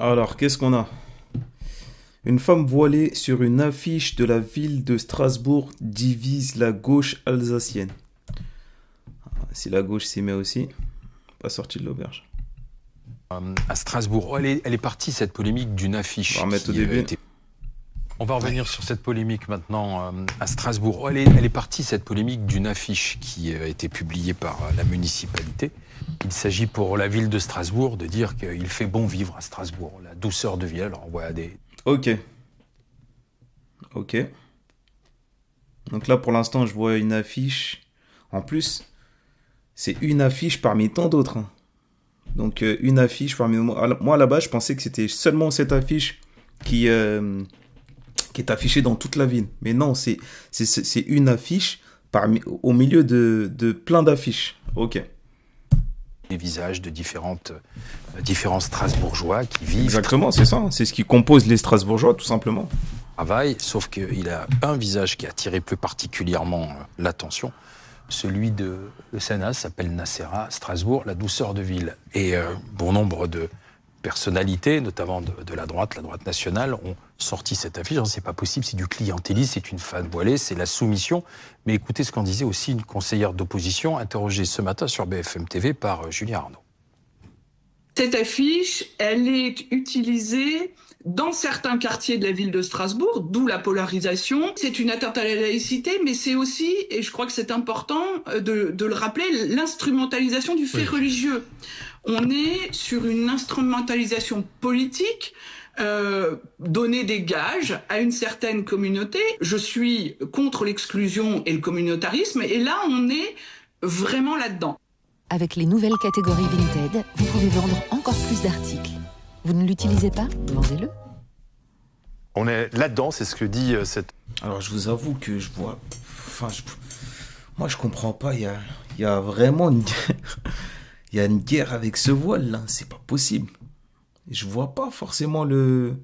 Alors, qu'est-ce qu'on a? Une femme voilée sur une affiche de la ville de Strasbourg divise la gauche alsacienne. Si la gauche s'y met aussi, pas sorti de l'auberge. À Strasbourg. Oh, elle est partie, cette polémique, d'une affiche. On va remettre au début. On va revenir sur cette polémique maintenant à Strasbourg. Oh, elle est partie, cette polémique, d'une affiche qui a été publiée par la municipalité. Il s'agit pour la ville de Strasbourg de dire qu'il fait bon vivre à Strasbourg. La douceur de vie. Alors on voit des... Ok. Ok. Donc là, pour l'instant, je vois une affiche. En plus, c'est une affiche parmi tant d'autres, hein. Donc, une affiche parmi... Moi, là-bas, je pensais que c'était seulement cette affiche qui est affichée dans toute la ville. Mais non, c'est une affiche au milieu de plein d'affiches. Ok. Les visages de différents Strasbourgeois qui vivent... Exactement, c'est ça. Hein. C'est ce qui compose les Strasbourgeois, tout simplement. Travail, sauf qu'il a un visage qui a attiré plus particulièrement l'attention. Celui de le Sénat s'appelle Nacera, Strasbourg, la douceur de ville. Et bon nombre de personnalités, notamment de la droite nationale, ont sorti cette affiche. C'est pas possible, c'est du clientélisme, c'est une femme voilée, c'est la soumission. Mais écoutez ce qu'en disait aussi une conseillère d'opposition, interrogée ce matin sur BFM TV par Julien Arnaud. Cette affiche, elle est utilisée dans certains quartiers de la ville de Strasbourg, d'où la polarisation. C'est une atteinte à la laïcité, mais c'est aussi, et je crois que c'est important de le rappeler, l'instrumentalisation du fait religieux. On est sur une instrumentalisation politique, donner des gages à une certaine communauté. Je suis contre l'exclusion et le communautarisme, et là, on est vraiment là-dedans. Avec les nouvelles catégories Vinted, vous pouvez vendre encore plus d'articles. Vous ne l'utilisez pas? Vendez-le. On est là-dedans, c'est ce que dit cette... Alors, je vous avoue que je vois... Enfin, moi, je comprends pas. Il y a vraiment une guerre. Il y a une guerre avec ce voile, là. C'est pas possible. Je vois pas forcément le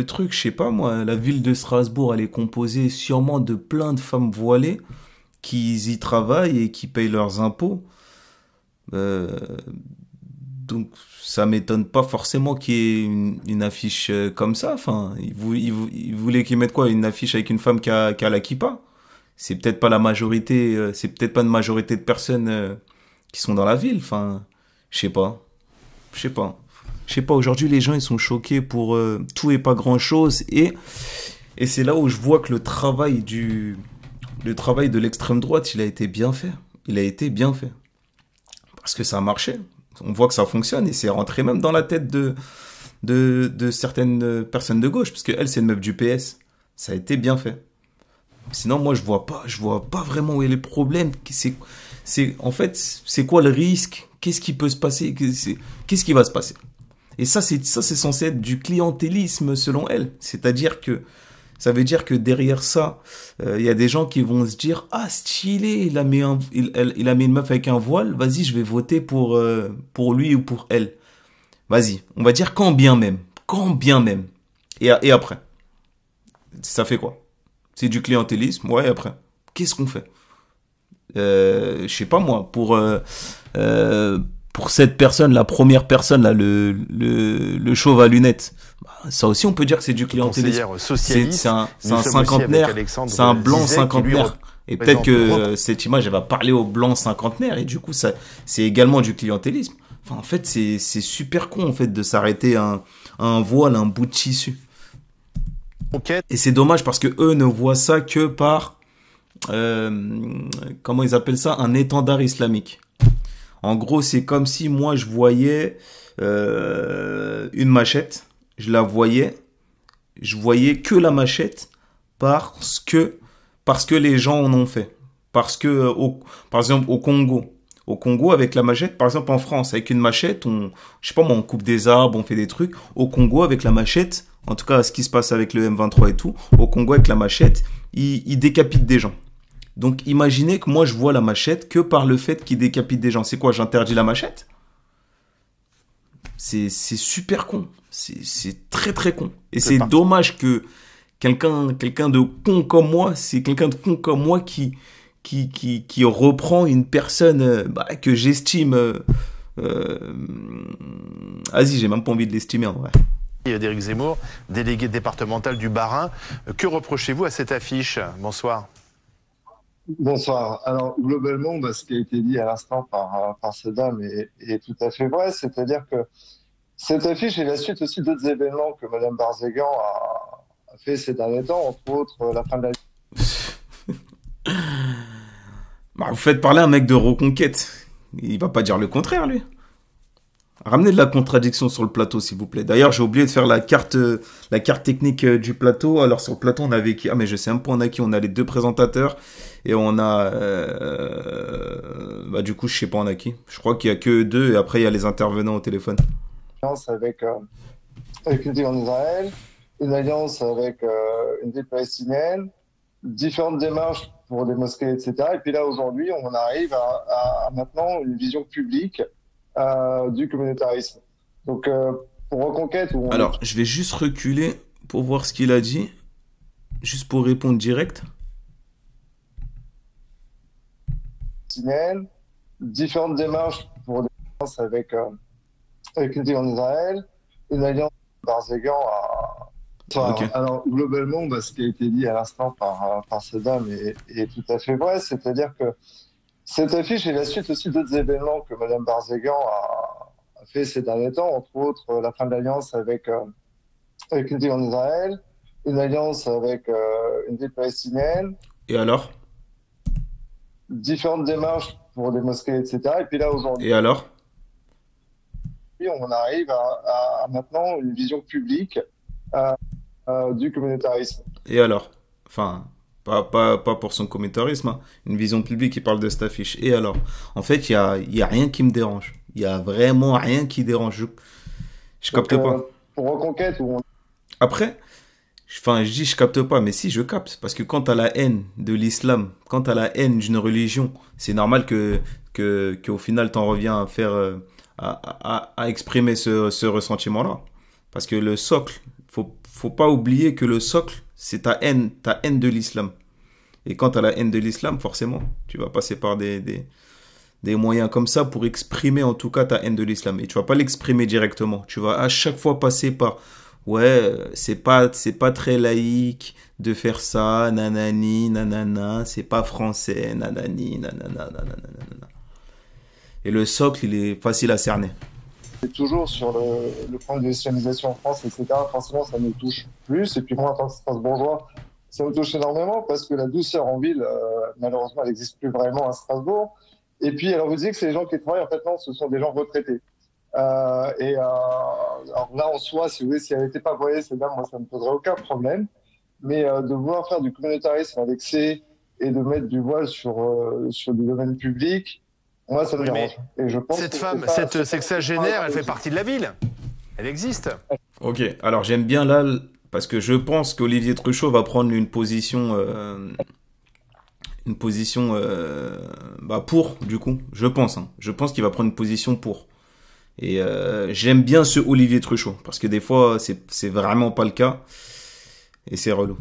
truc. Je sais pas, moi. La ville de Strasbourg, elle est composée sûrement de plein de femmes voilées qui y travaillent et qui payent leurs impôts. Donc, ça m'étonne pas forcément qu'il y ait une affiche comme ça. Enfin, ils voulaient qu'ils mettent quoi? Une affiche avec une femme qui a la kippa? C'est peut-être pas la majorité, c'est peut-être pas une majorité de personnes qui sont dans la ville. Enfin, je sais pas. Aujourd'hui, les gens, ils sont choqués pour tout et pas grand-chose. Et c'est là où je vois que le travail de l'extrême droite, il a été bien fait. Parce que ça a marché. On voit que ça fonctionne et c'est rentré même dans la tête de certaines personnes de gauche, parce qu'elle, c'est une meuf du PS. Ça a été bien fait. Sinon, moi, je vois pas vraiment où est le problème. En fait, c'est quoi le risque? Qu'est-ce qui peut se passer? Qu'est-ce qui va se passer? Et ça, c'est censé être du clientélisme selon elle. C'est-à-dire que ça veut dire que derrière ça, il y a des gens qui vont se dire « Ah, stylé, il a mis une meuf avec un voile, vas-y, je vais voter pour lui ou pour elle. » Vas-y, on va dire quand bien même. Et après, ça fait quoi? C'est du clientélisme, ouais, après. Qu'est-ce qu'on fait? Je sais pas moi, pour cette personne, la première personne, là, le chauve à lunettes, ça aussi, on peut dire que c'est du clientélisme. C'est un cinquantenaire, c'est un blanc cinquantenaire. Et peut-être que cette image, elle va parler aux blancs cinquantenaires. Et du coup, c'est également du clientélisme. Enfin, en fait, c'est super con, en fait, de s'arrêter à un voile, un bout de tissu. Okay. Et c'est dommage parce que eux ne voient ça que par, comment ils appellent ça? Un étendard islamique. En gros, c'est comme si moi, je voyais une machette. Je voyais que la machette parce que les gens en ont fait. Parce que, par exemple, au Congo, avec la machette, par exemple, en France, avec une machette, je sais pas moi, on coupe des arbres, on fait des trucs. Au Congo, avec la machette, en tout cas, ce qui se passe avec le M23 et tout, au Congo, avec la machette, ils décapitent des gens. Donc, imaginez que moi, je vois la machette que par le fait qu'ils décapitent des gens. C'est quoi, j'interdis la machette? C'est super con. C'est très très con. Et c'est dommage que quelqu'un de con comme moi, qui reprend une personne que j'estime Vas-y, j'ai même pas envie de l'estimer en vrai. D'Éric Zemmour, délégué départemental du Bas-Rhin. Que reprochez-vous à cette affiche? Bonsoir. Bonsoir. Alors, globalement, ce qui a été dit à l'instant par cette dame est tout à fait vrai. C'est-à-dire que cette affiche est la suite aussi d'autres événements que Mme Barzeghan a fait ces derniers temps, entre autres la fin de la... Bah, vous faites parler un mec de Reconquête. Il va pas dire le contraire, lui. Ramenez de la contradiction sur le plateau, s'il vous plaît. D'ailleurs, j'ai oublié de faire la carte technique du plateau. Alors, sur le plateau, on avait qui? Ah, mais je sais même pas on a qui. On a les deux présentateurs. Et on a... du coup, je sais pas on a qui. Je crois qu'il y a que eux deux. Et après, il y a les intervenants au téléphone. Avec une ville en Israël, une alliance avec une ville palestinienne, différentes démarches pour des mosquées, etc. Et puis là, aujourd'hui, on arrive à maintenant une vision publique du communautarisme. Donc, pour Reconquête... Alors, je vais juste reculer pour voir ce qu'il a dit, juste pour répondre direct. Différentes démarches pour des alliances avec une ville en Israël, une alliance Barzeghan Okay. Alors, globalement, ce qui a été dit à l'instant par cette dame est tout à fait vrai. C'est-à-dire que cette affiche est la suite aussi d'autres événements que Mme Barzeghan a fait ces derniers temps, entre autres la fin de l'alliance avec une ville en Israël, une alliance avec une ville palestinienne. Et alors? Différentes démarches pour des mosquées, etc. Et puis là, aujourd'hui... Et alors? On arrive à maintenant une vision publique du communautarisme. Et alors? Enfin, pas pour son communautarisme, hein. Une vision publique qui parle de cette affiche. Et alors? En fait, il y a rien qui me dérange. Il y a vraiment rien qui dérange. Je capte pas. Pour Reconquête, Après, je dis je capte pas, mais si, je capte. Parce que quand t'as la haine de l'islam, quand t'as la haine d'une religion, c'est normal qu'au final, t'en reviens à faire... à exprimer ce ressentiment-là. Parce que le socle, faut pas oublier que le socle, c'est ta haine de l'islam. Et quand tu as la haine de l'islam, forcément, tu vas passer par des moyens comme ça pour exprimer en tout cas ta haine de l'islam. Et tu vas pas l'exprimer directement. Tu vas à chaque fois passer par c'est pas très laïque de faire ça, nanani, nanana, c'est pas français, nanani, nanana, nanana. Et le socle, il est facile à cerner. C'est toujours sur le point de l'islamisation en France, etc. Forcément, ça nous touche plus. Et puis moi, en tant que Strasbourgeois, ça me touche énormément parce que la douceur en ville, malheureusement, elle n'existe plus vraiment à Strasbourg. Et puis, alors vous dites que c'est les gens qui travaillent, en fait, non, ce sont des gens retraités. Alors là, en soi, si vous voulez, si elle n'était pas voyée, ces dames, moi, ça ne me poserait aucun problème. Mais de vouloir faire du communautarisme avec C et de mettre du voile sur du domaine public, moi, ça me dérange. Et je pense cette femme, cette sexagénaire, elle fait partie de la ville. Elle existe. Ok, alors j'aime bien là, parce que je pense qu'Olivier Truchot va prendre une position pour, du coup. Je pense. Je pense qu'il va prendre une position pour. Et j'aime bien ce Olivier Truchot, parce que des fois, c'est vraiment pas le cas. Et c'est relou.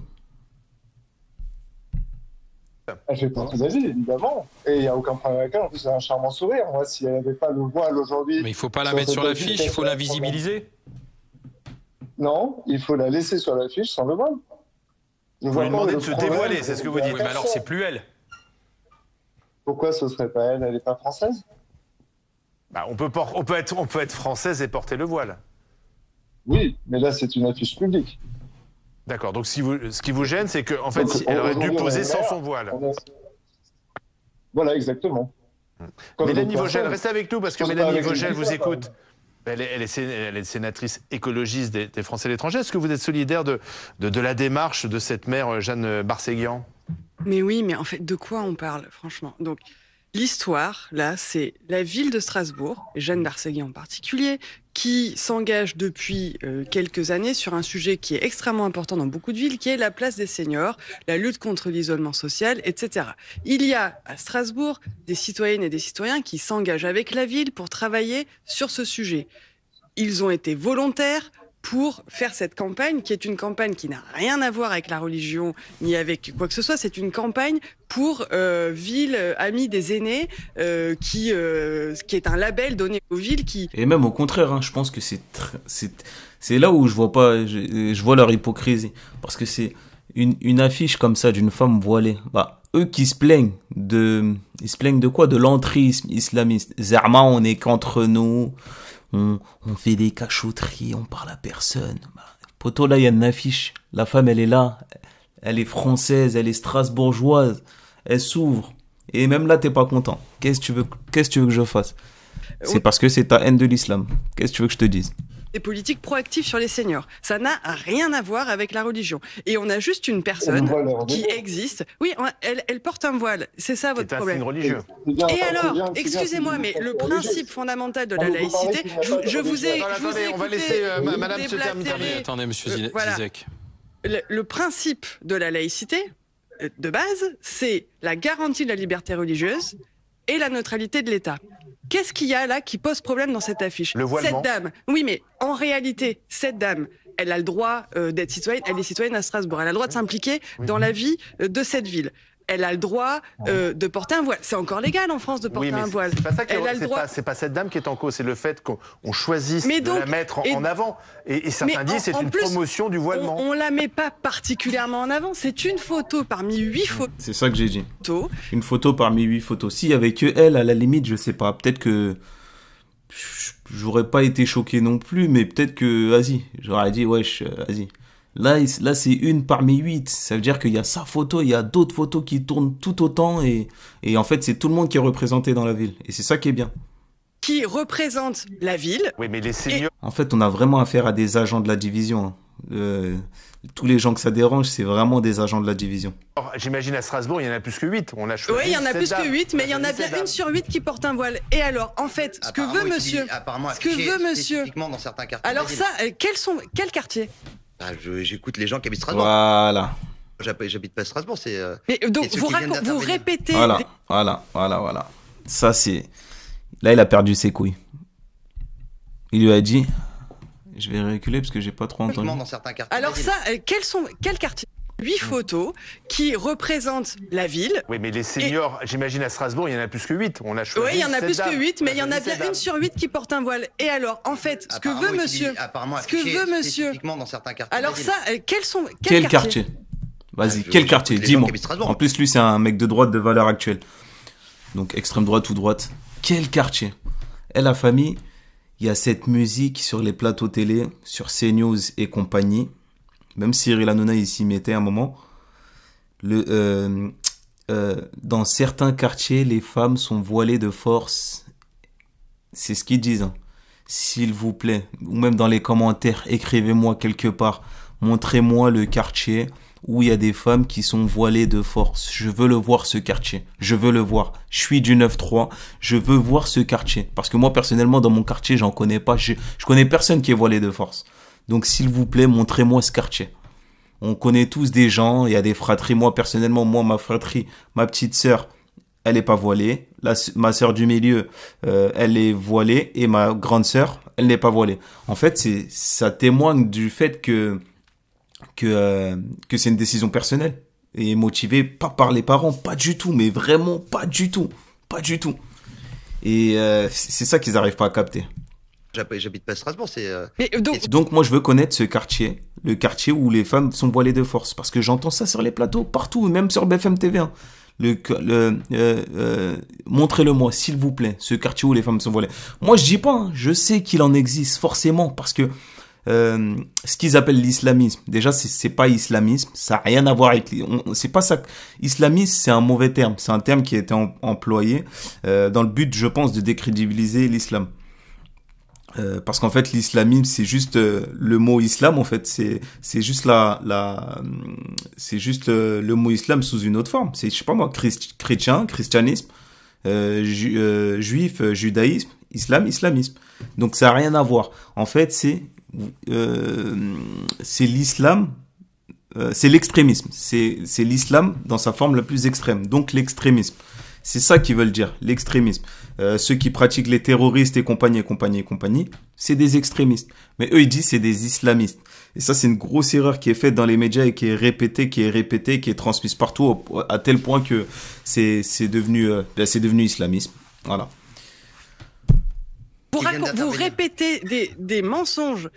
Elle fait partie de la ville, évidemment. Et il n'y a aucun problème avec elle. En plus, elle a un charmant sourire. Moi, si elle n'avait pas le voile aujourd'hui... Mais il ne faut pas la mettre sur l'affiche, il faut la visibiliser. Non, il faut la laisser sur l'affiche sans le voile. Vous lui demandez de se dévoiler, c'est ce que vous dites. Mais alors, c'est plus elle. Pourquoi ce serait pas elle? Elle n'est pas française? On peut être française et porter le voile. Oui, mais là, c'est une affiche publique. D'accord, donc ce qui vous gêne, c'est qu'en fait, elle aurait dû poser sans son voile. Voilà, exactement. Mélanie Vogel, restez avec nous parce que Mélanie Vogel vous écoute. Elle est sénatrice écologiste des Français à l'étranger. Est-ce que vous êtes solidaire de la démarche de cette maire Jeanne Barzeghan? Mais oui, mais en fait, de quoi on parle, franchement? Donc, l'histoire, là, c'est la ville de Strasbourg, Jeanne Barzeghan en particulier, qui s'engage depuis quelques années sur un sujet qui est extrêmement important dans beaucoup de villes, qui est la place des seniors, la lutte contre l'isolement social, etc. Il y a à Strasbourg des citoyennes et des citoyens qui s'engagent avec la ville pour travailler sur ce sujet. Ils ont été volontaires pour faire cette campagne, qui est une campagne qui n'a rien à voir avec la religion, ni avec quoi que ce soit. C'est une campagne pour Ville Amie des Aînés, qui est un label donné aux villes qui... Et même au contraire, hein, je pense que c'est là où je vois pas, je vois leur hypocrisie. Parce que c'est une affiche comme ça d'une femme voilée. Bah, eux qui se plaignent ils se plaignent de quoi? De l'entrisme islamiste. Zerma, on est qu'entre nous, on fait des cachotteries, on parle à personne. Bah, poto, là, il y a une affiche. La femme, elle est là. Elle est française, elle est strasbourgeoise. Elle s'ouvre. Et même là, t'es pas content. Qu'est-ce que tu veux que je fasse? C'est parce que c'est ta haine de l'islam. Qu'est-ce que tu veux que je te dise? Des politiques proactives sur les seniors. Ça n'a rien à voir avec la religion. Et on a juste une personne qui existe. Oui, elle porte un voile. C'est ça votre problème. C'est un signe religieux. Et alors, excusez-moi, mais le principe fondamental de la laïcité, je vous ai on va laisser madame se terminer. Attendez, monsieur Zizek. Le principe de la laïcité, de base, c'est la garantie de la liberté religieuse et la neutralité de l'État. Qu'est-ce qu'il y a là qui pose problème dans cette affiche? Le voilement. Cette dame, oui, mais en réalité, cette dame, elle a le droit d'être citoyenne, elle est citoyenne à Strasbourg, elle a le droit de s'impliquer dans la vie de cette ville. Elle a le droit de porter un voile. C'est encore légal en France de porter un voile. C'est pas ça c'est pas cette dame qui est en cause, c'est le fait qu'on choisisse de la mettre en avant. Et certains disent c'est une promotion du voilement. On la met pas particulièrement en avant. C'est une photo parmi 8 photos. C'est ça que j'ai dit. Une photo parmi 8 photos. Si avec elle, à la limite, je sais pas. Peut-être que j'aurais pas été choqué non plus, mais peut-être que, vas-y, j'aurais dit, wesh, vas-y. Là, c'est une parmi 8. Ça veut dire qu'il y a sa photo, il y a d'autres photos qui tournent tout autant et en fait, c'est tout le monde qui est représenté dans la ville. Et c'est ça qui est bien. Qui représente la ville. Oui, mais les seniors... En fait, on a vraiment affaire à des agents de la division. Tous les gens que ça dérange, c'est vraiment des agents de la division. J'imagine à Strasbourg, il y en a plus que 8. On a choisi. Oui, il y en a plus que 8, mais il y en a bien une sur 8 qui porte un voile. Et alors, en fait, ce que veut monsieur... Spécifiquement dans certains quartiers. Alors ça, quel quartier? J'écoute les gens qui habitent Strasbourg. Voilà. J'habite pas à Strasbourg, c'est... Mais donc, vous répétez... Voilà. Ça, c'est... Là, il a perdu ses couilles. Il lui a dit... Je vais reculer parce que j'ai pas trop entendu. Dans certains quartiers. Alors ça, quel quartier? 8 photos qui représentent la ville. Oui, mais les seniors, j'imagine à Strasbourg, il y en a plus que 8. On a choisi. Oui, il y en a plus que 8, mais il y en a bien une sur 8 qui porte un voile. Et alors, en fait, ce que veut monsieur... Spécifiquement dans certains quartiers. Alors ça, quel quartier? Vas-y, quel quartier? Dis-moi. En plus, lui, c'est un mec de droite de valeur actuelle. Donc, extrême droite ou droite. Quel quartier? Et la famille, il y a cette musique sur les plateaux télé, sur CNews et compagnie. Même Cyril Hanouna, il s'y mettait un moment. Dans certains quartiers, les femmes sont voilées de force. C'est ce qu'ils disent. Hein. S'il vous plaît, ou même dans les commentaires, écrivez-moi quelque part. Montrez-moi le quartier où il y a des femmes qui sont voilées de force. Je veux le voir, ce quartier. Je veux le voir. Je suis du 9-3. Je veux voir ce quartier. Parce que moi, personnellement, dans mon quartier, j'en connais pas. Je connais personne qui est voilé de force. Donc, s'il vous plaît, montrez-moi ce quartier. On connaît tous des gens. Il y a des fratries. Moi, personnellement, ma fratrie, ma petite sœur, elle est pas voilée. Ma sœur du milieu, elle est voilée. Et ma grande sœur, elle n'est pas voilée. En fait, ça témoigne du fait que c'est une décision personnelle et motivée pas par les parents, pas du tout, mais vraiment pas du tout. Et c'est ça qu'ils n'arrivent pas à capter. J'habite pas à Strasbourg, c'est... Donc moi je veux connaître ce quartier, le quartier où les femmes sont voilées de force, parce que j'entends ça sur les plateaux, partout, même sur BFM TV. Hein. Montrez-le-moi, s'il vous plaît, ce quartier où les femmes sont voilées. Moi je dis pas, hein, je sais qu'il en existe forcément, parce que ce qu'ils appellent l'islamisme, déjà c'est pas islamisme, ça a rien à voir avec c'est pas ça. Islamisme, c'est un mauvais terme, c'est un terme qui a été employé dans le but, je pense, de décrédibiliser l'islam. Parce qu'en fait l'islamisme c'est juste le mot islam, en fait c'est juste c'est juste le mot islam sous une autre forme. C'est, je sais pas moi, christianisme, juif, judaïsme, islam, islamisme. Donc ça a rien à voir. En fait c'est l'islam, c'est l'extrémisme. C'est l'islam dans sa forme la plus extrême. Donc l'extrémisme. C'est ça qu'ils veulent dire, l'extrémisme. Ceux qui pratiquent les terroristes et compagnie, c'est des extrémistes. Mais eux, ils disent c'est des islamistes. Et ça, c'est une grosse erreur qui est faite dans les médias et qui est répétée, qui est transmise partout, à tel point que c'est devenu islamisme. Voilà. Vous répétez des mensonges.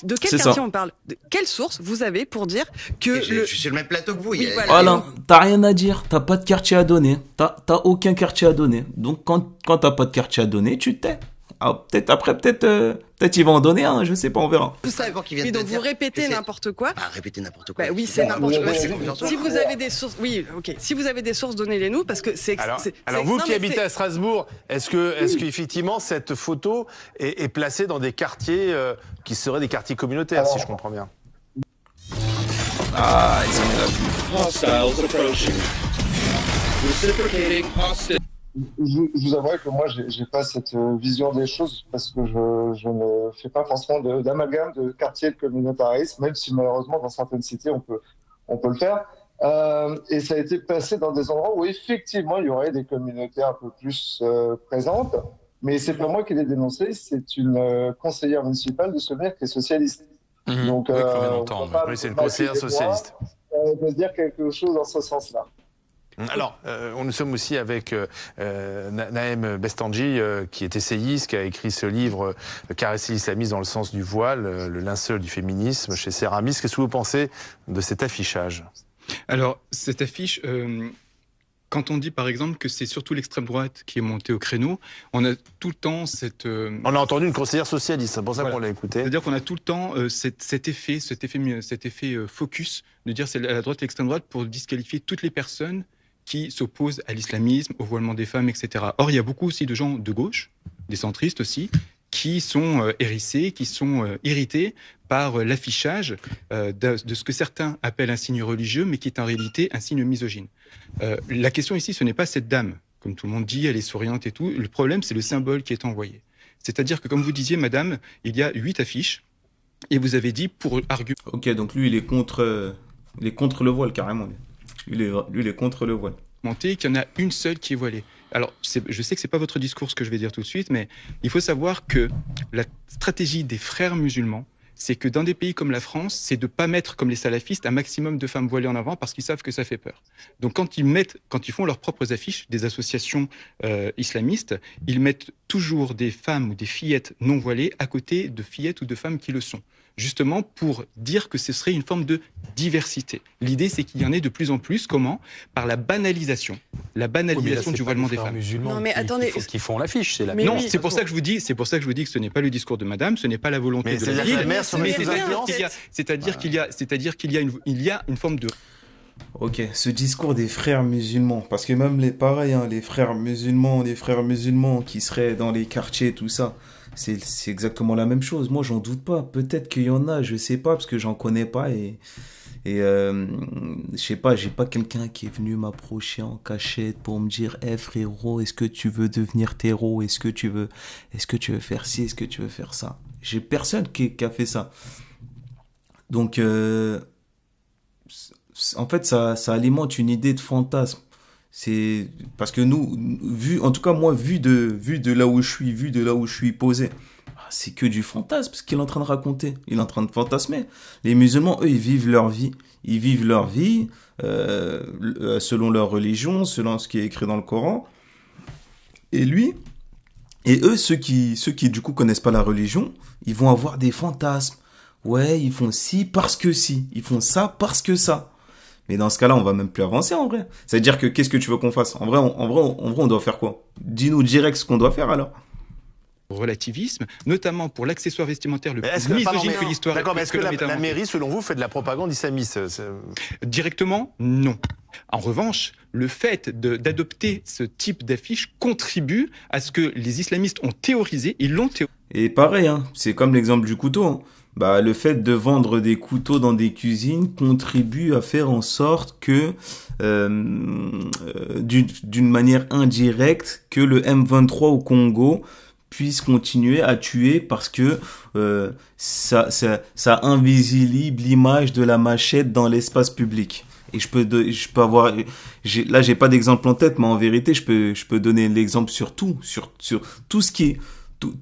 De quel quartier on parle? De quelle source vous avez pour dire que... Je suis sur le même plateau que vous. Oui, voilà, t'as rien à dire, t'as pas de quartier à donner, t'as aucun quartier à donner. Donc quand t'as pas de quartier à donner, tu te tais. Ah, peut-être ils vont en donner un, je sais pas, on verra. Tout ça, oui, donc vous répétez n'importe quoi. Répétez n'importe quoi. Bah oui, c'est n'importe quoi. Si vous avez des sources, oui, ok. Si vous avez des sources, donnez-les nous parce que c'est. Alors vous qui habitez à Strasbourg, est-ce qu'effectivement cette photo est placée dans des quartiers qui seraient des quartiers communautaires, si je comprends bien? Ah, ils ont Je vous avouerai que moi, j'ai pas cette vision des choses parce que je ne fais pas forcément d'amalgame de quartier de communautarisme, même si malheureusement dans certaines cités on peut le faire. Et ça a été passé dans des endroits où effectivement il y aurait des communautés un peu plus présentes, mais c'est pas moi qui l'ai dénoncé, c'est une conseillère municipale de Sommières qui est socialiste. Donc, c'est une conseillère socialiste. On peut dire quelque chose dans ce sens-là. Alors, nous sommes aussi avec Naëm Bestanji, qui est essayiste, qui a écrit ce livre « Caresser l'islamisme dans le sens du voile, le linceul du féminisme » chez Céramis. Qu'est-ce que vous pensez de cet affichage? Alors, cette affiche, quand on dit par exemple que c'est surtout l'extrême droite qui est montée au créneau, on a tout le temps cette... On a entendu une conseillère socialiste, c'est pour ça qu'on l'a écouté. C'est-à-dire qu'on a tout le temps cet effet focus de dire c'est la droite et l'extrême droite pour disqualifier toutes les personnes qui s'opposent à l'islamisme, au voilement des femmes, etc. Or, il y a beaucoup aussi de gens de gauche, des centristes aussi, qui sont hérissés, qui sont irrités par l'affichage de ce que certains appellent un signe religieux, mais qui est en réalité un signe misogyne. La question ici, ce n'est pas cette dame. Comme tout le monde dit, elle est souriante et tout. Le problème, c'est le symbole qui est envoyé. C'est-à-dire que, comme vous disiez, madame, il y a 8 affiches, et vous avez dit pour argument... Ok, donc lui, il est contre le voile, carrément. Lui, il est contre le voile. Qu'il y en a une seule qui est voilée. Alors, je sais que c'est pas votre discours ce que je vais dire tout de suite, mais il faut savoir que la stratégie des frères musulmans, c'est que dans des pays comme la France, c'est de pas mettre comme les salafistes un maximum de femmes voilées en avant parce qu'ils savent que ça fait peur. Donc quand ils font leurs propres affiches, des associations islamistes, ils mettent toujours des femmes ou des fillettes non voilées à côté de fillettes ou de femmes qui le sont. Justement pour dire que ce serait une forme de diversité. L'idée, c'est qu'il y en ait de plus en plus. Comment? Par la banalisation du voilement des femmes. Non, mais attendez, qui font l'affiche, c'est la. Non, oui, c'est pour ça que je vous dis que ce n'est pas le discours de Madame, ce n'est pas la volonté de la ville. C'est-à-dire qu'il y a une forme de. Ok, ce discours des frères musulmans, parce que même les frères musulmans qui seraient dans les quartiers, tout ça. C'est exactement la même chose. Moi, j'en doute pas. Peut-être qu'il y en a, je sais pas, parce que j'en connais pas et je sais pas, j'ai pas quelqu'un qui est venu m'approcher en cachette pour me dire, frérot, est-ce que tu veux devenir terreau? Est-ce que tu veux faire ci? Est-ce que tu veux faire ça? J'ai personne qui a fait ça. Donc, en fait, ça alimente une idée de fantasme. C'est parce que vu de là où je suis posé, c'est que du fantasme ce qu'il est en train de raconter. Il est en train de fantasmer. Les musulmans, eux, ils vivent leur vie selon leur religion, selon ce qui est écrit dans le Coran. Et eux, ceux qui du coup connaissent pas la religion, ils vont avoir des fantasmes. Ouais, ils font ci parce que si, ils font ça parce que ça. Mais dans ce cas-là, on va même plus avancer en vrai. C'est-à-dire que qu'est-ce que tu veux qu'on fasse? En vrai, on doit faire quoi? Dis-nous direct ce qu'on doit faire alors. Relativisme, notamment pour l'accessoire vestimentaire le plus misogyne que l'histoire. D'accord, mais est-ce que la mairie, selon vous, fait de la propagande islamiste? Directement, non. En revanche, le fait d'adopter ce type d'affiche contribue à ce que les islamistes ont théorisé, ils l'ont théorisé. Et pareil, c'est comme l'exemple du couteau. Le fait de vendre des couteaux dans des cuisines contribue à faire en sorte que, d'une manière indirecte, que le M23 au Congo puisse continuer à tuer parce que ça invisibilise l'image de la machette dans l'espace public. Et je peux avoir, là, j'ai pas d'exemple en tête, mais en vérité, je peux donner l'exemple sur tout, sur tout ce qui est,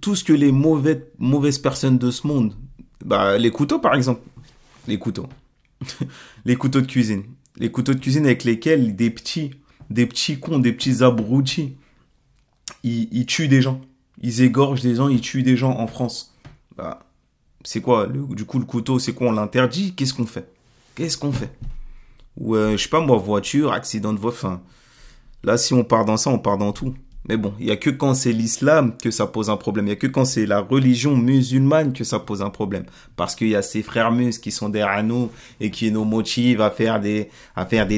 tout ce que les mauvaises personnes de ce monde, bah, les couteaux, par exemple. Les couteaux. Les couteaux de cuisine. Les couteaux de cuisine avec lesquels des petits cons, des petits abrutis, ils tuent des gens. Ils égorgent des gens, ils tuent des gens en France. Bah, c'est quoi, du coup, le couteau, c'est quoi? On l'interdit? Qu'est-ce qu'on fait? Ou, je sais pas moi, voiture, accident de voiture, enfin... Là, si on part dans ça, on part dans tout. Mais bon, il y a que quand c'est l'islam que ça pose un problème. Il y a que quand c'est la religion musulmane que ça pose un problème. Parce qu'il y a ces frères mus qui sont derrière nous et qui nous motivent à faire des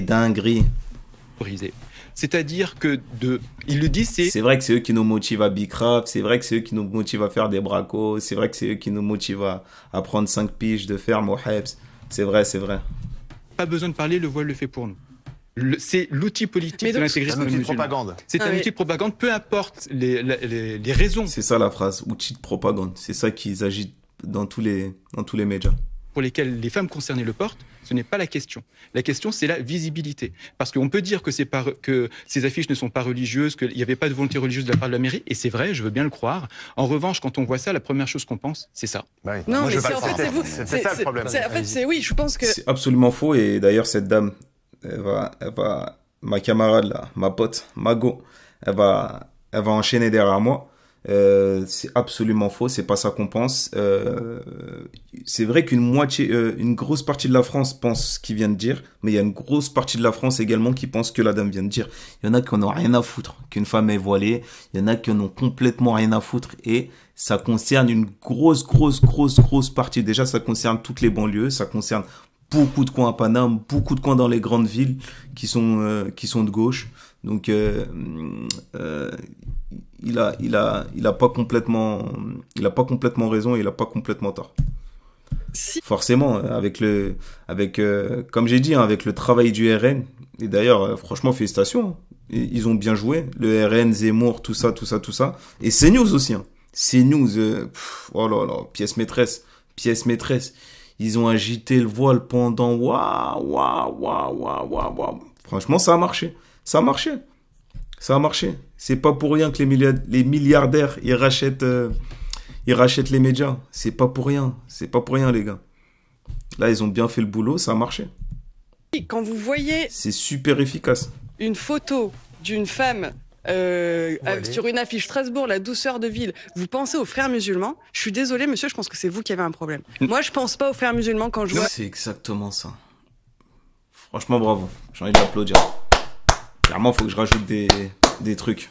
dingueries. C'est-à-dire que ils le disent, c'est vrai que c'est eux qui nous motivent à bicraft, c'est vrai que c'est eux qui nous motivent à faire des bracos, c'est vrai que c'est eux qui nous motivent à prendre 5 piges de ferme au Hebs. C'est vrai. Pas besoin de parler, le voile le fait pour nous. C'est l'outil politique de l'intégrisme musulman. Propagande. C'est un outil de propagande, peu importe les raisons. C'est ça la phrase, outil de propagande. C'est ça qu'ils agitent dans tous les médias. Pour lesquels les femmes concernées le portent, ce n'est pas la question. La question, c'est la visibilité. Parce qu'on peut dire que ces affiches ne sont pas religieuses, qu'il n'y avait pas de volonté religieuse de la part de la mairie, et c'est vrai, je veux bien le croire. En revanche, quand on voit ça, la première chose qu'on pense, c'est ça. Ouais. Non, moi, mais c'est ça le problème. Oui, je pense que... C'est absolument faux, et d'ailleurs, cette dame, ma camarade là, ma pote, Mago, elle va enchaîner derrière moi. C'est absolument faux, c'est pas ça qu'on pense. C'est vrai une grosse partie de la France pense ce qu'il vient de dire, mais il y a une grosse partie de la France également qui pense que la dame vient de dire. Il y en a qui en ont rien à foutre qu'une femme est voilée, il y en a qui en ont complètement rien à foutre, et ça concerne une grosse partie. Déjà, ça concerne toutes les banlieues, ça concerne beaucoup de coins à Paname, beaucoup de coins dans les grandes villes qui sont de gauche. Donc il a pas complètement raison, et il a pas complètement tort. Si. Forcément, comme j'ai dit, avec le travail du RN, et d'ailleurs, franchement, félicitations, ils ont bien joué, le RN, Zemmour, tout ça, et CNews aussi, hein. CNews, oh là là, pièce maîtresse. Ils ont agité le voile pendant waouh. Franchement, ça a marché. C'est pas pour rien que les milliardaires, ils rachètent les médias. C'est pas pour rien, les gars. Là, ils ont bien fait le boulot, ça a marché. Quand vous voyez... C'est super efficace. Une photo d'une femme sur une affiche Strasbourg, la douceur de ville, vous pensez aux frères musulmans? Je suis désolé, monsieur, je pense que c'est vous qui avez un problème. Moi, je pense pas aux frères musulmans quand je vois... C'est exactement ça. Franchement, bravo. J'ai envie de l'applaudir. Clairement, il faut que je rajoute des trucs,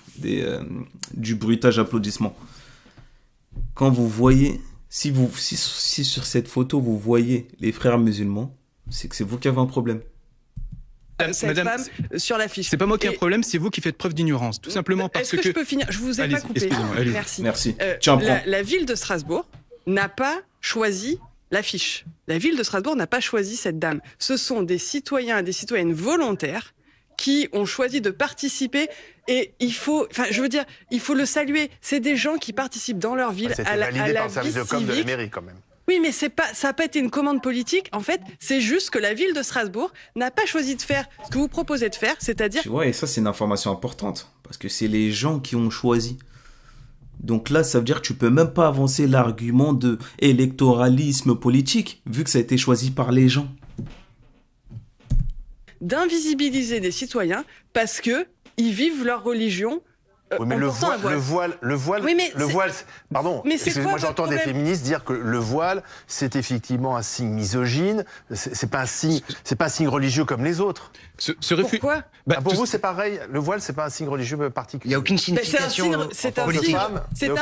du bruitage applaudissement. Quand vous voyez, si sur cette photo, vous voyez les frères musulmans, c'est que c'est vous qui avez un problème. Cette femme sur l'affiche. C'est pas moi qui ai un problème, c'est vous qui faites preuve d'ignorance. Tout simplement parce que... Est-ce que je peux finir? Je vous ai pas coupé. Merci. Tiens, la ville de Strasbourg n'a pas choisi l'affiche. La ville de Strasbourg n'a pas choisi cette dame. Ce sont des citoyens et des citoyennes volontaires qui ont choisi de participer, et il faut le saluer. C'est des gens qui participent dans leur ville à la validé par le vie service de com de la civique. mairie, quand même. Oui, mais ça n'a pas été une commande politique. En fait, c'est juste que la ville de Strasbourg n'a pas choisi de faire ce que vous proposez de faire, c'est-à-dire... Tu vois, et ça, c'est une information importante, parce que c'est les gens qui ont choisi. Donc là, ça veut dire que tu peux même pas avancer l'argument de électoralisme politique, vu que ça a été choisi par les gens. D'invisibiliser des citoyens parce que ils vivent leur religion. Oui, mais le voile, pardon, mais excusez-moi, j'entends des féministes dire que le voile, c'est effectivement un signe misogyne, c'est pas un signe religieux comme les autres. Pourquoi pour vous, c'est pareil, le voile, c'est pas un signe religieux particulier. Il n'y a aucune signification politique.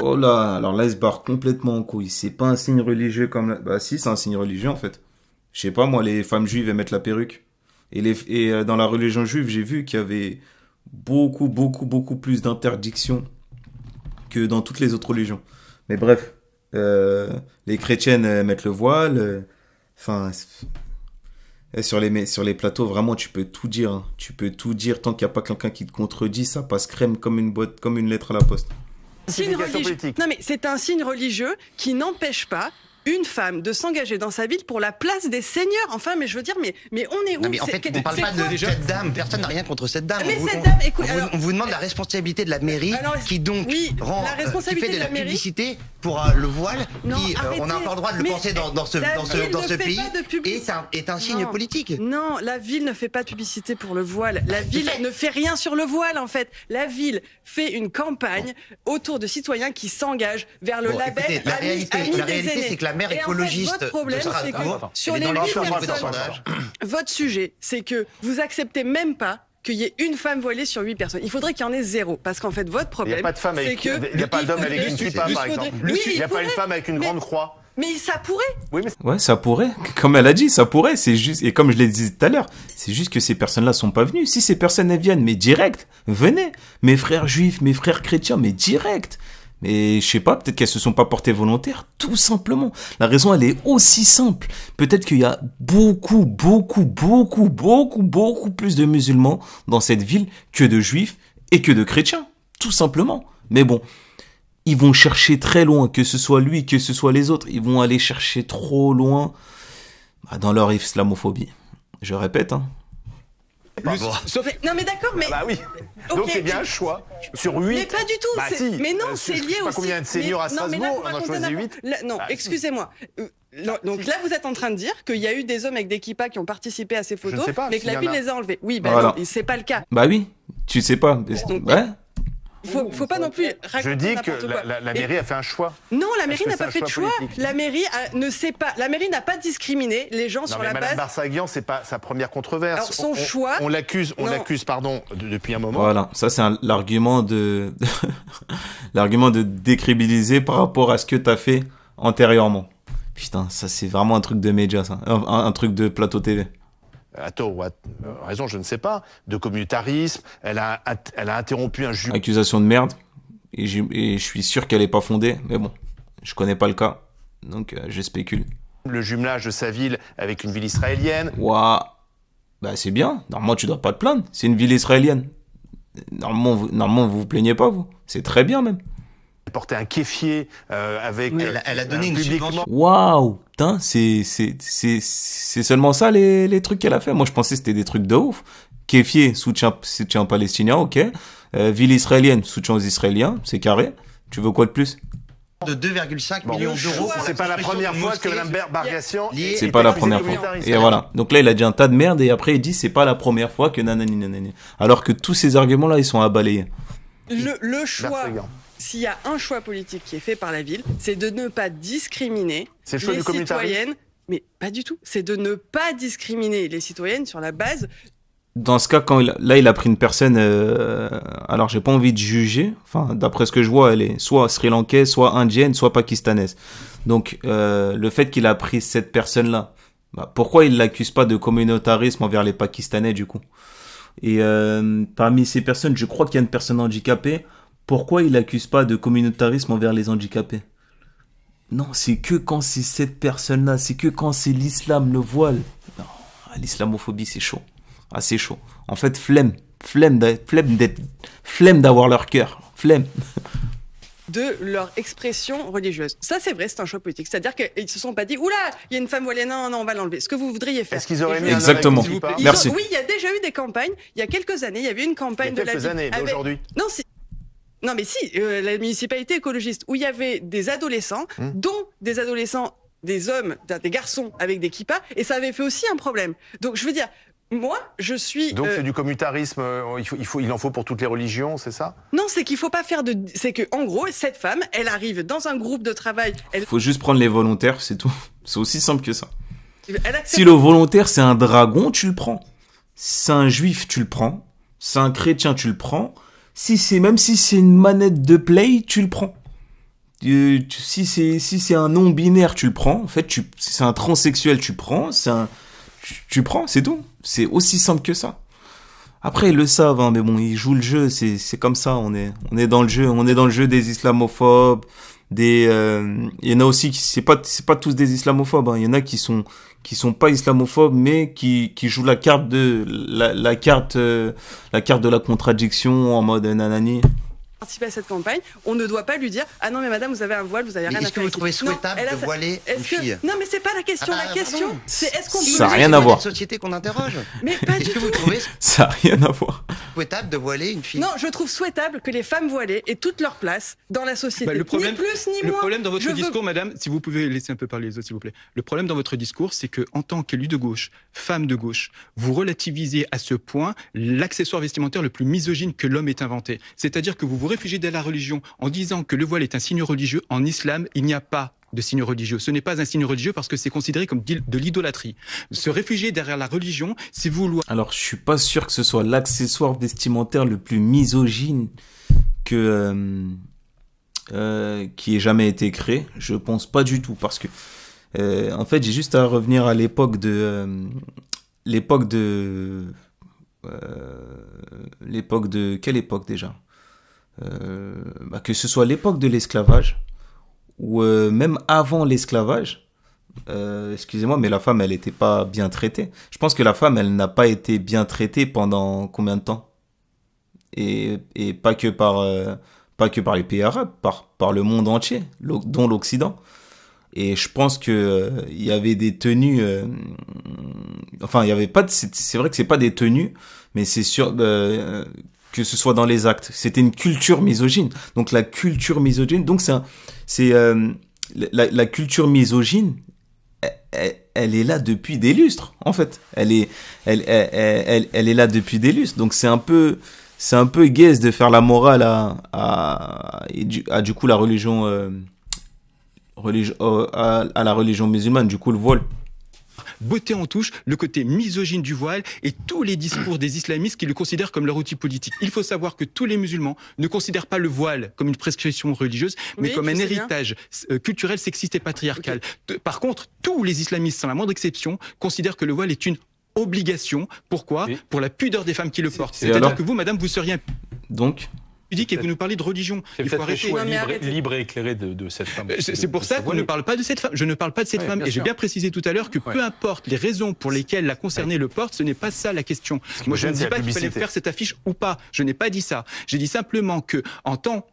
Oh là, alors là, il se barre complètement en couille. C'est pas un signe religieux comme... Bah si, c'est un signe religieux, en fait. Je sais pas, moi, les femmes juives, elles mettent la perruque. Et dans la religion juive, j'ai vu qu'il y avait beaucoup plus d'interdictions que dans toutes les autres religions. Mais bref, les chrétiennes mettent le voile. Enfin, sur les plateaux, vraiment, tu peux tout dire. Hein. Tu peux tout dire tant qu'il n'y a pas quelqu'un qui te contredit. Ça passe crème comme une lettre à la poste. Non, mais c'est un signe religieux qui n'empêche pas une femme de s'engager dans sa ville pour la place des seigneurs. Enfin, mais je veux dire, mais on est où? Non, mais en fait, on ne parle pas de cette dame. Personne n'a rien contre cette dame. Mais cette dame, écoute, on vous demande la responsabilité de la mairie qui donc qui fait de la publicité pour le voile. On n'a pas le droit de le penser dans ce pays. Est un signe politique. Non, la ville ne fait pas de publicité pour le voile. La ville ne fait rien sur le voile, en fait. La ville fait une campagne autour de citoyens qui s'engagent vers le label. Écoutez, la réalité, c'est que la maire écologiste votre problème, c'est que sur les 8 personnes, votre sujet, c'est que vous acceptez même pas qu'il y ait une femme voilée sur 8 personnes. Il faudrait qu'il y en ait 0. Parce qu'en fait, votre problème, il n'y a pas de femme avec, il n'y a pas d'homme avec une kippa, par exemple. Il n'y a pas une femme avec une grande croix. Mais ça pourrait. Oui, mais ouais, ça pourrait. Comme elle a dit, ça pourrait. C'est juste, et comme je l'ai dit tout à l'heure, c'est juste que ces personnes-là sont pas venues. Si ces personnes elles viennent, mais direct, venez. Mes frères juifs, mes frères chrétiens, mais direct. Mais je sais pas, peut-être qu'elles se sont pas portées volontaires, tout simplement. La raison, elle est aussi simple. Peut-être qu'il y a beaucoup plus de musulmans dans cette ville que de juifs et que de chrétiens, tout simplement. Mais bon, ils vont chercher très loin, que ce soit lui, que ce soit les autres. Ils vont aller chercher trop loin dans leur islamophobie. Je répète, hein. Non mais d'accord, mais... Bah oui, donc c'est bien un choix. Sur 8... Mais pas du tout, si. Mais non, c'est lié aussi... Je sais pas combien de seniors à Strasbourg, on en a choisi 8. Non, excusez-moi. Donc là, vous êtes en train de dire qu'il y a eu des hommes avec des kippas qui ont participé à ces photos, mais que la ville les a enlevés. Oui, bah voilà. Non, c'est pas le cas. Bah oui, tu sais pas. Ouais. Faut pas non plus raconter. Je dis que quoi. la mairie a fait un choix. Non, la mairie n'a pas fait de choix. La mairie ne sait pas. La mairie n'a pas discriminé les gens sur la base. Madame Barsaghian, c'est pas sa première controverse. Alors son choix. On l'accuse, pardon, depuis un moment. Voilà, ça c'est l'argument de l'argument de décrédibiliser par rapport à ce que t'as fait antérieurement. Putain, ça c'est vraiment un truc de média, ça, un truc de plateau TV. À tort ou à raison, je ne sais pas, de communautarisme, elle a interrompu un juge. Accusation de merde, et je suis sûr qu'elle n'est pas fondée, mais bon, je connais pas le cas, donc je spécule. Le jumelage de sa ville avec une ville israélienne. Ouah, bah c'est bien, normalement tu dois pas te plaindre, c'est une ville israélienne. Normalement vous vous plaignez pas, vous, c'est très bien même. Elle portait un kéfier avec... Elle a donné une subvention. Waouh, putain, c'est seulement ça les trucs qu'elle a fait. Moi je pensais que c'était des trucs de ouf. Kéfier, soutien palestinien, ok. Ville israélienne, soutien aux Israéliens, c'est carré. Tu veux quoi de plus? De 2,5 millions d'euros. C'est pas la première fois que Mme Bargassian... C'est pas la première fois. Et voilà. Donc là, il a dit un tas de merde et après il dit c'est pas la première fois que nanani. Alors que tous ces arguments-là, ils sont à balayer. Le choix... S'il y a un choix politique qui est fait par la ville, c'est de ne pas discriminer les citoyennes. Mais pas du tout. C'est de ne pas discriminer les citoyennes sur la base... Dans ce cas, il a pris une personne... alors, j'ai pas envie de juger. Enfin, d'après ce que je vois, elle est soit sri-lankaise, soit indienne, soit pakistanaise. Donc, le fait qu'il a pris cette personne-là, pourquoi il l'accuse pas de communautarisme envers les Pakistanais, du coup? Et parmi ces personnes, je crois qu'il y a une personne handicapée. Pourquoi il n'accuse pas de communautarisme envers les handicapés? Non, c'est que quand c'est cette personne-là, c'est que quand c'est l'islam, le voile. Non, l'islamophobie, c'est chaud. Ah, c'est chaud. En fait, flemme d'avoir leur cœur. Flemme. De leur expression religieuse. Ça, c'est vrai, c'est un choix politique. C'est-à-dire qu'ils se sont pas dit, oula, il y a une femme voilée, non, on va l'enlever. Ce que vous voudriez faire. Est-ce qu'ils auraient mis Exactement. Merci. Oui, il y a déjà eu des campagnes. Il y a quelques années, il y avait une campagne de la ville. Il y a quelques années, mais aujourd'hui. Non, mais si, la municipalité écologiste, où il y avait des adolescents, dont des adolescents, des hommes, des garçons avec des kippas, et ça avait fait aussi un problème. Donc, je veux dire, moi, je suis... Donc, c'est du communautarisme, il en faut pour toutes les religions, c'est ça? Non, c'est qu'il faut pas faire de... C'est que, en gros, cette femme, elle arrive dans un groupe de travail... Faut juste prendre les volontaires, c'est tout. C'est aussi simple que ça. Si le volontaire, c'est un dragon, tu le prends. Si c'est un juif, tu le prends. Si c'est un chrétien, tu le prends. Même si c'est une manette de play, tu le prends. Si c'est un non-binaire, tu le prends. En fait, si c'est un transsexuel, tu prends. Tu prends, c'est tout. C'est aussi simple que ça. Après, ils le savent, hein, mais bon, ils jouent le jeu. C'est comme ça. On est dans le jeu. On est dans le jeu des islamophobes. Il y en a aussi qui c'est pas tous des islamophobes. Hein. Il y en a qui sont pas islamophobes, mais qui jouent la carte de la carte de la contradiction en mode nanani. participer à cette campagne, on ne doit pas lui dire « Ah non, mais madame, vous avez un voile, vous avez rien à faire. » Est-ce que vous trouvez souhaitable de voiler une fille ? Non, mais c'est pas la question. La question, c'est est-ce qu'on peut... Ça n'a rien à voir. C'est la société qu'on interroge. Mais pas du Est-ce que tout. vous trouvez Ça n'a rien à voir. souhaitable de voiler une fille ? Non, je trouve souhaitable que les femmes voilées aient toute leur place dans la société. Le problème, ni plus ni moins. le problème dans votre Je veux- discours, madame, si vous pouvez laisser un peu parler les autres, s'il vous plaît. Le problème dans votre discours, c'est que en tant qu'élu de gauche, femme de gauche, vous relativisez à ce point l'accessoire vestimentaire le plus misogyne que l'homme ait inventé. C'est-à-dire que vous vous réfugiez de la religion en disant que le voile est un signe religieux. En islam, il n'y a pas de signe religieux. Ce n'est pas un signe religieux parce que c'est considéré comme de l'idolâtrie. Se réfugier derrière la religion, c'est vouloir... Alors, je suis pas sûr que ce soit l'accessoire vestimentaire le plus misogyne que qui ait jamais été créé. Je pense pas du tout parce que en fait, j'ai juste à revenir à l'époque de quelle époque déjà? Que ce soit l'époque de l'esclavage ou même avant l'esclavage. Excusez-moi, mais la femme, elle n'était pas bien traitée. Je pense que la femme, elle n'a pas été bien traitée pendant combien de temps? Et pas que par les pays arabes, par le monde entier, dont l'Occident. Et je pense que il y avait des tenues. Enfin, il y avait pas. C'est vrai que c'est pas des tenues, mais c'est sûr que ce soit dans les actes. C'était une culture misogyne. Donc la culture misogyne. Donc la culture misogyne. Elle est là depuis des lustres, en fait. Elle est là depuis des lustres. Donc c'est un peu gaze de faire la morale à du coup la religion, à la religion musulmane, du coup le voile. Beauté en touche, le côté misogyne du voile et tous les discours des islamistes qui le considèrent comme leur outil politique. Il faut savoir que tous les musulmans ne considèrent pas le voile comme une prescription religieuse, mais comme un héritage culturel, sexiste et patriarcal. Okay. Par contre, tous les islamistes, sans la moindre exception, considèrent que le voile est une obligation. Pourquoi ? Oui. Pour la pudeur des femmes qui le portent. C'est-à-dire que vous, madame, vous seriez... Donc pudique et vous nous parlez de religion. Il faut arrêter. Libre et éclairé de cette femme. C'est pour ça qu'on ne parle pas de cette femme. Je ne parle pas de cette femme. Et j'ai bien précisé tout à l'heure que peu importe les raisons pour lesquelles la concernée le porte, ce n'est pas ça la question. Moi, je ne dis pas qu'il fallait faire cette affiche ou pas. Je n'ai pas dit ça. J'ai dit simplement que, en tant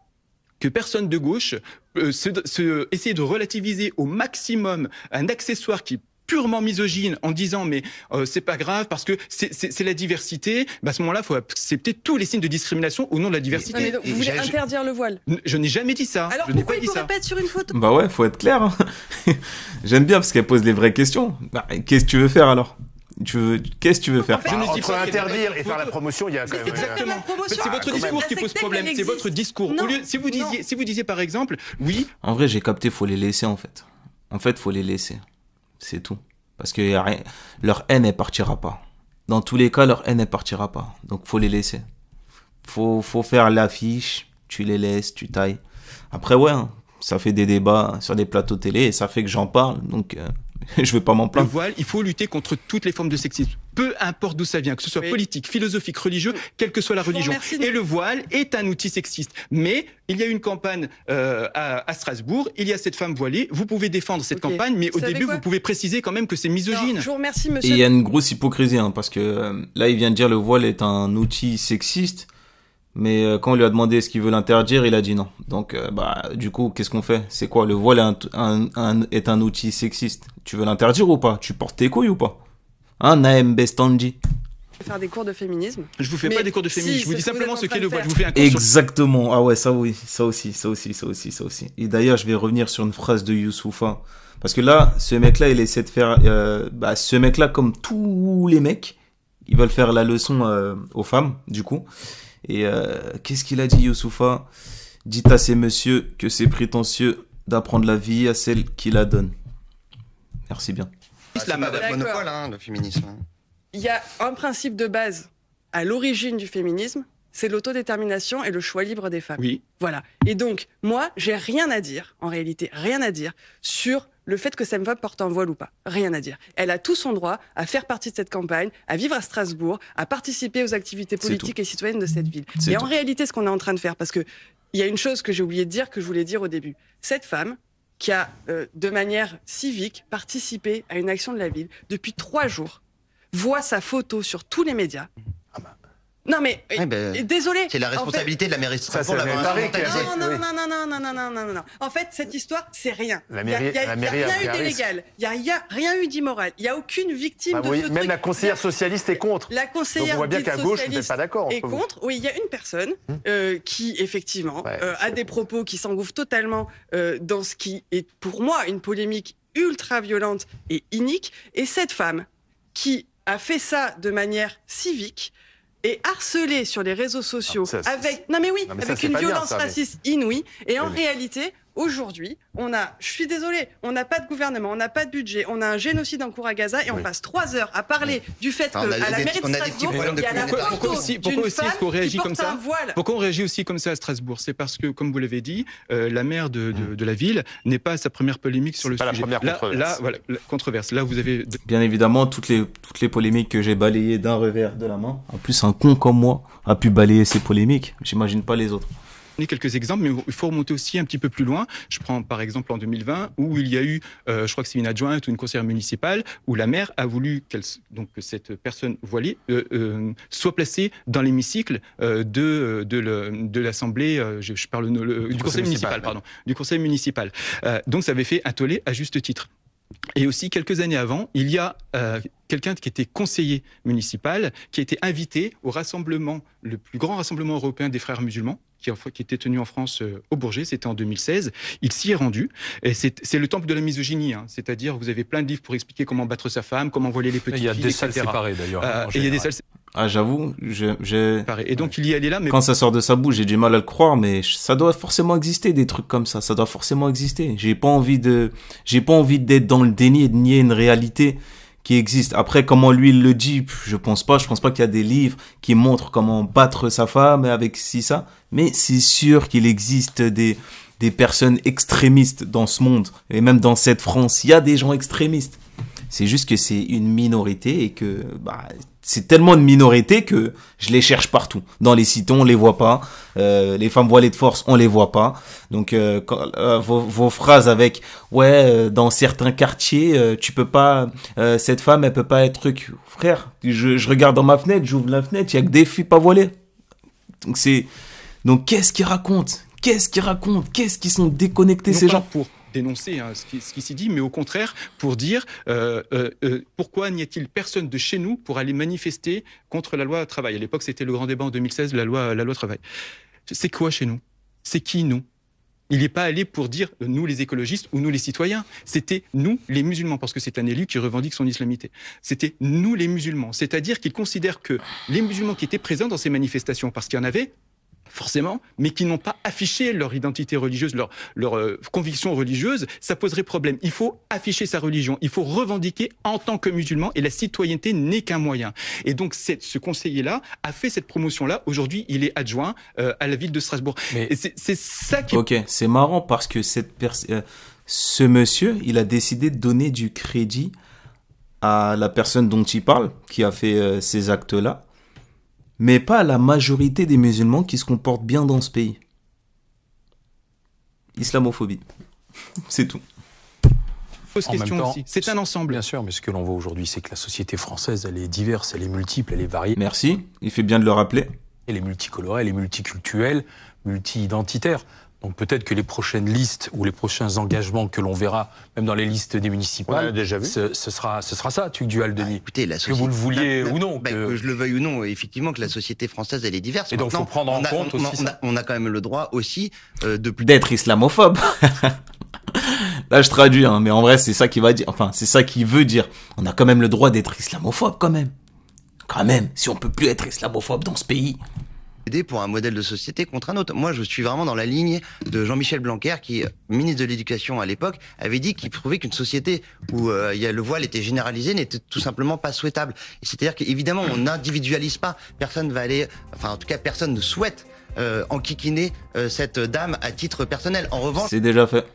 que personne de gauche, essayer de relativiser au maximum un accessoire qui purement misogyne en disant mais c'est pas grave parce que c'est la diversité, à ce moment-là il faut accepter tous les signes de discrimination au nom de la diversité. Non, mais vous voulez interdire le voile? Je n'ai jamais dit ça. Alors pourquoi il pourrait pas être sur une photo? Bah ouais, faut être clair. J'aime bien parce qu'elle pose les vraies questions. Qu'est-ce que tu veux faire alors? Qu'est-ce que tu veux faire? Je ne dis pas interdire et faire la promotion, il y a quand même... Exactement. C'est votre discours qui pose problème. C'est votre discours. Au lieu, si vous disiez par exemple, oui... En vrai, j'ai capté, faut les laisser en fait. En fait, faut les laisser. C'est tout. Parce que leur haine, elle partira pas. Dans tous les cas, leur haine, elle partira pas. Donc, faut les laisser. Faut faire l'affiche, tu les laisses, tu tailles. Après, ouais, ça fait des débats sur des plateaux télé et ça fait que j'en parle. Donc, je vais pas m'en plaindre. Le voile, il faut lutter contre toutes les formes de sexisme. Peu importe d'où ça vient, que ce soit politique, philosophique, religieux, quelle que soit la religion. Et le voile est un outil sexiste. Mais il y a une campagne à Strasbourg, il y a cette femme voilée, vous pouvez défendre cette campagne, mais au début, vous pouvez préciser quand même que c'est misogyne. Je vous remercie, monsieur. Et il y a une grosse hypocrisie, parce que là, il vient de dire le voile est un outil sexiste, mais quand on lui a demandé est-ce qu'il veut l'interdire, il a dit non. Donc, du coup, qu'est-ce qu'on fait? C'est quoi? Le voile est un outil sexiste. Tu veux l'interdire ou pas? Tu portes tes couilles ou pas? Naem Bestanji. Faire des cours de féminisme. Je vous fais pas des cours de féminisme, je vous dis simplement ce qu'est le voile. Je vous fais un cours. Exactement. Ah ouais, ça oui, ça aussi. Et d'ailleurs, je vais revenir sur une phrase de Youssoufa. Parce que là, ce mec-là, il essaie de faire, ce mec-là, comme tous les mecs, ils veulent faire la leçon aux femmes, du coup. Et qu'est-ce qu'il a dit, Youssoufa? Dites à ces messieurs que c'est prétentieux d'apprendre la vie à celle qui la donne. Merci bien. C'est pas votre monopole, le féminisme. Il y a un principe de base à l'origine du féminisme, c'est l'autodétermination et le choix libre des femmes. Oui. Voilà. Et donc, moi, j'ai rien à dire, en réalité, rien à dire sur le fait que cette femme porte un voile ou pas. Rien à dire. Elle a tout son droit à faire partie de cette campagne, à vivre à Strasbourg, à participer aux activités politiques et citoyennes de cette ville. Et en réalité, ce qu'on est en train de faire, parce que il y a une chose que j'ai oublié de dire, que je voulais dire au début. Cette femme, qui a, de manière civique, participé à une action de la ville depuis 3 jours, voit sa photo sur tous les médias Non mais désolé. C'est la responsabilité de la mairie de Strasbourg. Non. En fait, cette histoire, c'est rien. La mairie, il y a rien eu d'illégal. Il y a rien eu d'immoral. Il y a aucune victime de ce truc. Même la conseillère socialiste est contre. La conseillère Donc on voit bien qu'à gauche, vous n'êtes pas d'accord. Est contre. Oui, il y a une personne qui effectivement a des propos qui s'engouffrent totalement dans ce qui est pour moi une polémique ultra violente et inique. Et cette femme qui a fait ça de manière civique et harcelée sur les réseaux sociaux avec une violence raciste inouïe. Et en réalité, aujourd'hui, je suis désolée, on n'a pas de gouvernement, on n'a pas de budget, on a un génocide en cours à Gaza et on passe 3 heures à parler du fait qu'à la mairie de Strasbourg, il y a la photo d'une femme qui porte un voile. Pourquoi on réagit aussi comme ça à Strasbourg? C'est parce que, comme vous l'avez dit, la maire de la ville n'est pas à sa première polémique sur le sujet. La première controverse. Là, voilà, la controverse. Là, vous avez... Bien évidemment, toutes les polémiques que j'ai balayées d'un revers de la main. En plus, un con comme moi a pu balayer ces polémiques. J'imagine pas les autres. Quelques exemples, mais il faut remonter aussi un petit peu plus loin. Je prends par exemple en 2020 où il y a eu, je crois que c'est une adjointe ou une conseillère municipale, où la maire a voulu que cette personne voilée soit placée dans l'hémicycle de l'Assemblée, je parle du conseil municipal, pardon, du conseil municipal. Donc ça avait fait un tollé à juste titre. Et aussi, quelques années avant, il y a quelqu'un qui était conseiller municipal, qui a été invité au rassemblement, le plus grand rassemblement européen des frères musulmans, qui était tenu en France au Bourget, c'était en 2016. Il s'y est rendu. Et c'est le temple de la misogynie, hein. C'est-à-dire, vous avez plein de livres pour expliquer comment battre sa femme, comment voiler les petites filles, etc. Il y a des salles séparées, d'ailleurs. Et il y a des salles j'avoue, Et donc, il y allait là, mais... Quand ça sort de sa bouche, j'ai du mal à le croire, mais ça doit forcément exister, des trucs comme ça. Ça doit forcément exister. J'ai pas envie d'être dans le déni et de nier une réalité qui existe. Après, comment lui, il le dit, je pense pas qu'il y a des livres qui montrent comment battre sa femme avec ça. Mais c'est sûr qu'il existe des personnes extrémistes dans ce monde. Et même dans cette France, il y a des gens extrémistes. C'est juste que c'est une minorité et que, c'est tellement de minorité que je les cherche partout. Dans les sites, on les voit pas. Les femmes voilées de force, on les voit pas. Donc, vos phrases avec, dans certains quartiers, tu peux pas, cette femme, elle peut pas être truc. Frère, je regarde dans ma fenêtre, j'ouvre la fenêtre, il y a que des filles pas voilées. Donc, qu'est-ce qu'ils racontent? Qu'est-ce qu'ils sont déconnectés, ces gens? Pour dénoncer ce qui s'y dit, mais au contraire pour dire pourquoi n'y a-t-il personne de chez nous pour aller manifester contre la loi travail. À l'époque, c'était le grand débat en 2016, la loi travail. C'est quoi chez nous? C'est qui nous? Il n'est pas allé pour dire nous les écologistes ou nous les citoyens. C'était nous les musulmans, parce que c'est un élu qui revendique son islamité. C'était nous les musulmans, c'est-à-dire qu'il considère que les musulmans qui étaient présents dans ces manifestations, parce qu'il y en avait forcément, mais qui n'ont pas affiché leur identité religieuse, leur conviction religieuse, ça poserait problème. Il faut afficher sa religion, il faut revendiquer en tant que musulman, et la citoyenneté n'est qu'un moyen. Et donc ce conseiller-là a fait cette promotion-là. Aujourd'hui, il est adjoint à la ville de Strasbourg. Mais... Et c'est ça qui... Ok, c'est marrant parce que ce monsieur, il a décidé de donner du crédit à la personne dont il parle, qui a fait ces actes-là, mais pas à la majorité des musulmans qui se comportent bien dans ce pays. Islamophobie. C'est tout. Pose question aussi. C'est un ensemble. Bien sûr, mais ce que l'on voit aujourd'hui, c'est que la société française, elle est diverse, elle est multiple, elle est variée. Merci, il fait bien de le rappeler. Elle est multicolorée, elle est multiculturelle, multi-identitaire. Donc peut-être que les prochaines listes ou les prochains engagements que l'on verra, même dans les listes des municipales, déjà vu. Ce sera ça, Tugdual, Denis. Écoutez, que vous le vouliez ou non. Que je le veuille ou non, effectivement, que la société française, elle est diverse. Et donc il faut prendre en compte aussi ça. On a quand même le droit aussi d'être islamophobe. Là, je traduis, mais en vrai, c'est ça qu'il va dire. Enfin, c'est ça qu'il veut dire. On a quand même le droit d'être islamophobe, quand même. Quand même, si on peut plus être islamophobe dans ce pays. Pour un modèle de société contre un autre. Moi, je suis vraiment dans la ligne de Jean-Michel Blanquer, qui, ministre de l'Éducation à l'époque, avait dit qu'il trouvait qu'une société où le voile était généralisé n'était tout simplement pas souhaitable. C'est-à-dire qu'évidemment, on n'individualise pas. Personne va aller, enfin, en tout cas, personne ne souhaite enquiquiner cette dame à titre personnel. En revanche... C'est déjà fait.